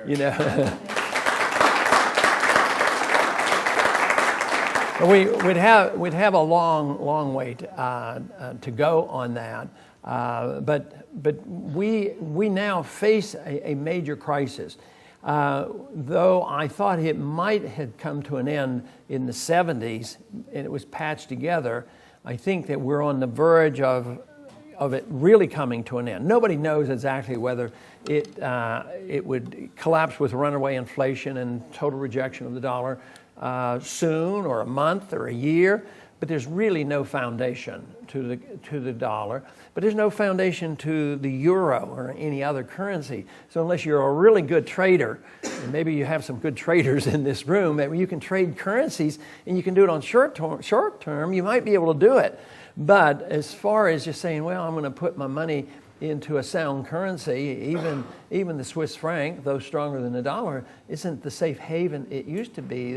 you know. We'd have a long way to go on that, but we now face a major crisis. Though I thought it might have come to an end in the 70s and it was patched together, I think that we're on the verge of it really coming to an end. Nobody knows exactly whether it would collapse with runaway inflation and total rejection of the dollar soon, or a month, or a year, but there's really no foundation to the dollar. But there's no foundation to the euro or any other currency. So unless you're a really good trader, and maybe you have some good traders in this room, maybe you can trade currencies and you can do it on short term, you might be able to do it. But as far as just saying, well, I'm going to put my money into a sound currency, even the Swiss franc, though stronger than the dollar, isn't the safe haven it used to be.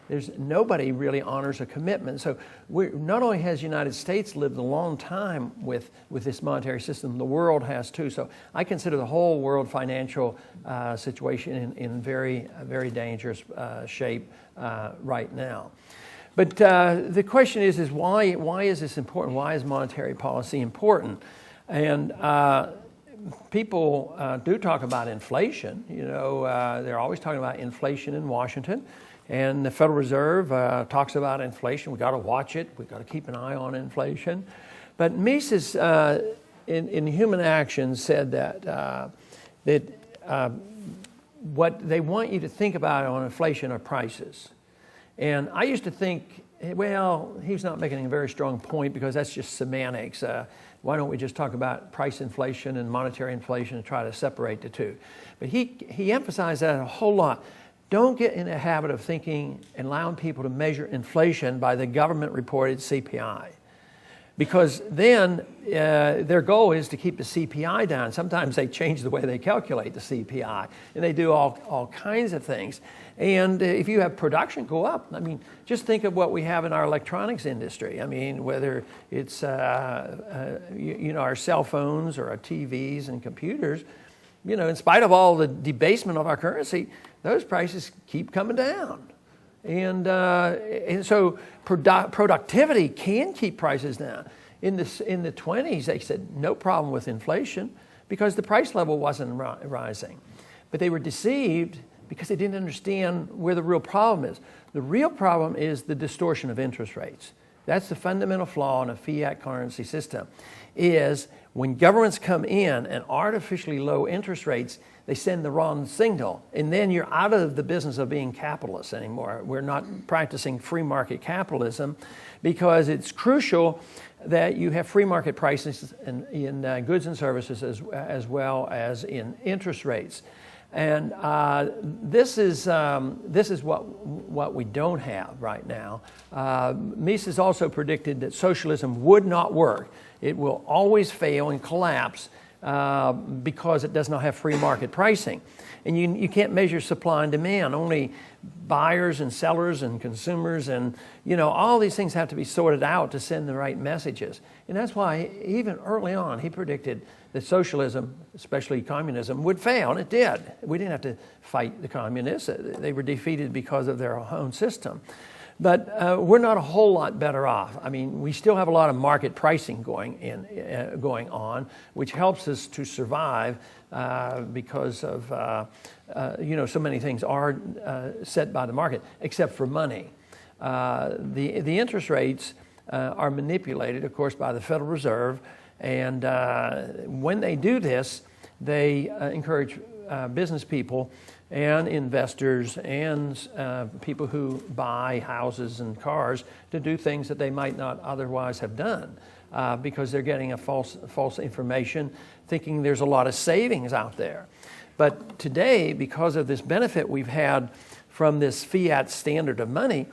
There's nobody really honors a commitment. So not only has the United States lived a long time with this monetary system, the world has too. So I consider the whole world financial situation in very dangerous shape right now. But the question is why is this important? Why is monetary policy important? And people do talk about inflation. You know, they're always talking about inflation in Washington. And the Federal Reserve talks about inflation. We've got to watch it. We've got to keep an eye on inflation. But Mises, in Human Action, said that what they want you to think about on inflation are prices. And I used to think, well, he's not making a very strong point because that's just semantics. Why don't we just talk about price inflation and monetary inflation and try to separate the two? But he emphasized that a whole lot. Don't get in a habit of thinking and allowing people to measure inflation by the government-reported CPI. Because then their goal is to keep the CPI down. Sometimes they change the way they calculate the CPI, and they do all kinds of things. And if you have production go up, I mean, just think of what we have in our electronics industry. I mean, whether it's our cell phones or our TVs and computers, you know, in spite of all the debasement of our currency, those prices keep coming down. And so productivity can keep prices down. In the 20s, they said no problem with inflation because the price level wasn't rising. But they were deceived because they didn't understand where the real problem is. The real problem is the distortion of interest rates. That's the fundamental flaw in a fiat currency system, is when governments come in and artificially low interest rates, they send the wrong signal. And then you're out of the business of being capitalists anymore. We're not practicing free market capitalism because it's crucial that you have free market prices in goods and services as well as in interest rates. And this is what we don't have right now. Mises also predicted that socialism would not work. It will always fail and collapse because it does not have free market pricing. And you can't measure supply and demand. Only buyers and sellers and consumers and, you know, all these things have to be sorted out to send the right messages. And that's why even early on he predicted that socialism, especially communism, would fail, and it did. We didn't have to fight the communists. They were defeated because of their own system. But we're not a whole lot better off. I mean, we still have a lot of market pricing going on, which helps us to survive because of, so many things are set by the market, except for money. The interest rates are manipulated, of course, by the Federal Reserve. And when they do this, they encourage business people and investors and people who buy houses and cars to do things that they might not otherwise have done because they're getting a false information, thinking there's a lot of savings out there. But today, because of this benefit we've had from this fiat standard of money,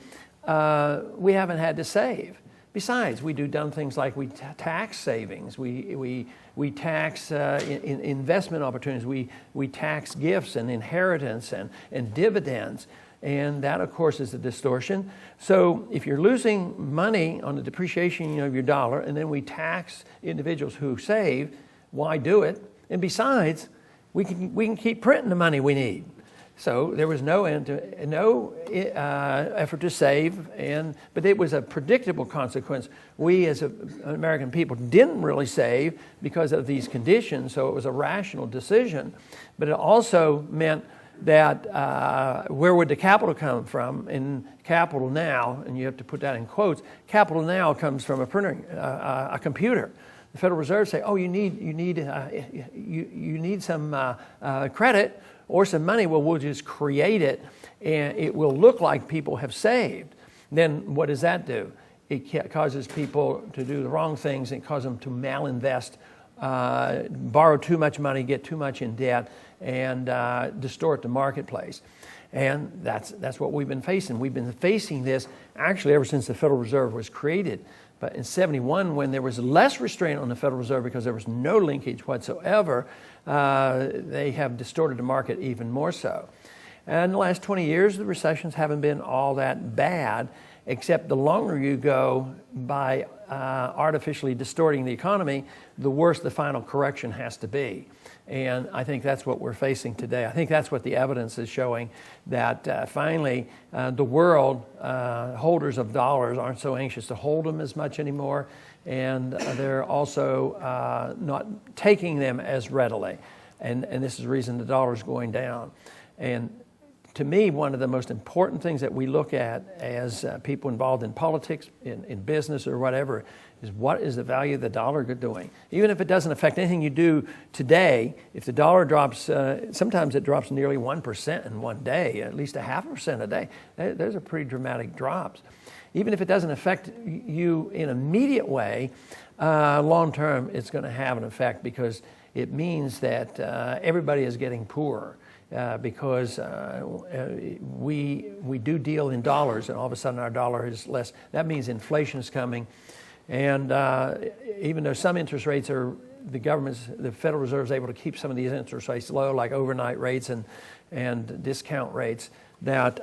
we haven't had to save. Besides, we do dumb things like we tax savings, we tax investment opportunities, we tax gifts and inheritance and dividends, and that, of course, is a distortion. So if you're losing money on the depreciation of your dollar, and then we tax individuals who save, why do it? And besides, we can keep printing the money we need. So there was no effort to save, but it was a predictable consequence. We as American people didn't really save because of these conditions, so it was a rational decision. But it also meant that where would the capital come from? In capital now, and you have to put that in quotes, capital now comes from a computer. The Federal Reserve say, oh, you need some credit or some money. Well, we'll just create it, and it will look like people have saved. Then what does that do? It causes people to do the wrong things and cause them to malinvest, borrow too much money, get too much in debt, and distort the marketplace. And that's what we've been facing. We've been facing this actually ever since the Federal Reserve was created. But in 1971, when there was less restraint on the Federal Reserve because there was no linkage whatsoever, they have distorted the market even more so. And in the last 20 years, the recessions haven't been all that bad, except the longer you go by artificially distorting the economy, the worse the final correction has to be. And I think that's what we're facing today. I think that's what the evidence is showing, that finally the world, holders of dollars, aren't so anxious to hold them as much anymore, and they're also not taking them as readily. And this is the reason the dollar is going down. And to me, one of the most important things that we look at as people involved in politics, in business or whatever, is what is the value of the dollar doing? Even if it doesn't affect anything you do today, if the dollar drops, sometimes it drops nearly 1% in one day, at least 0.5% a day. Those are pretty dramatic drops. Even if it doesn't affect you in an immediate way, long term it's going to have an effect, because it means that everybody is getting poorer. Because we do deal in dollars, and all of a sudden our dollar is less. That means inflation is coming, and even though some interest rates the Federal Reserve is able to keep some of these interest rates low, like overnight rates and discount rates. That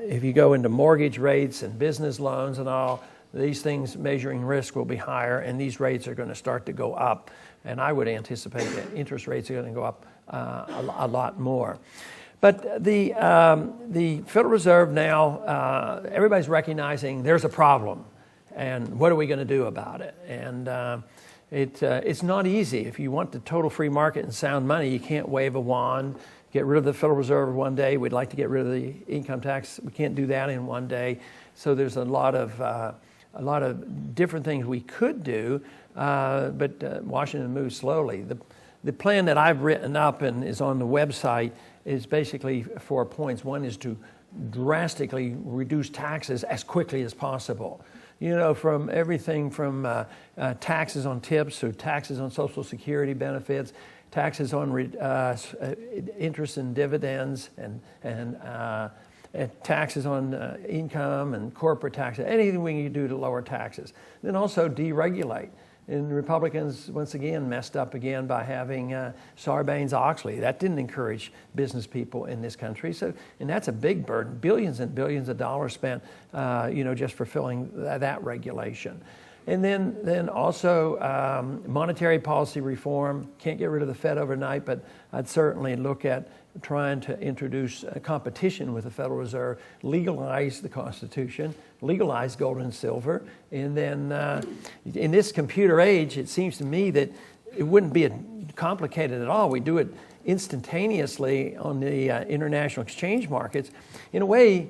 if you go into mortgage rates and business loans and all, these things measuring risk will be higher, and these rates are going to start to go up. And I would anticipate that interest rates are going to go up a lot more. But the Federal Reserve now, everybody's recognizing there's a problem, and what are we going to do about it? And it's not easy. If you want the total free market and sound money, you can't wave a wand, get rid of the Federal Reserve one day. We'd like to get rid of the income tax. We can't do that in one day. So there's a lot of different things we could do, but Washington moves slowly. The plan that I've written up and is on the website is basically 4 points. One is to drastically reduce taxes as quickly as possible. You know, from everything from taxes on tips to taxes on Social Security benefits, taxes on interest and dividends, and taxes on income and corporate taxes, anything we can do to lower taxes. Then also deregulate. And Republicans, once again, messed up again by having Sarbanes-Oxley. That didn't encourage business people in this country. So, and that's a big burden, billions and billions of dollars spent, just fulfilling that regulation. And then also monetary policy reform. Can't get rid of the Fed overnight, but I'd certainly look at trying to introduce competition with the Federal Reserve, legalize the Constitution, legalize gold and silver, and then in this computer age, it seems to me that it wouldn't be complicated at all. We do it instantaneously on the international exchange markets. In a way,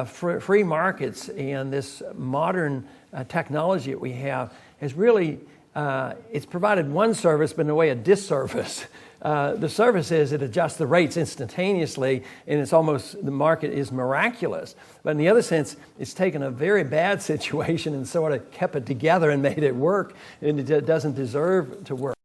free markets and this modern technology that we have has really, it's provided one service, but in a way a disservice. The service is it adjusts the rates instantaneously, and it's almost, the market is miraculous. But in the other sense, it's taken a very bad situation and sort of kept it together and made it work, and it doesn't deserve to work.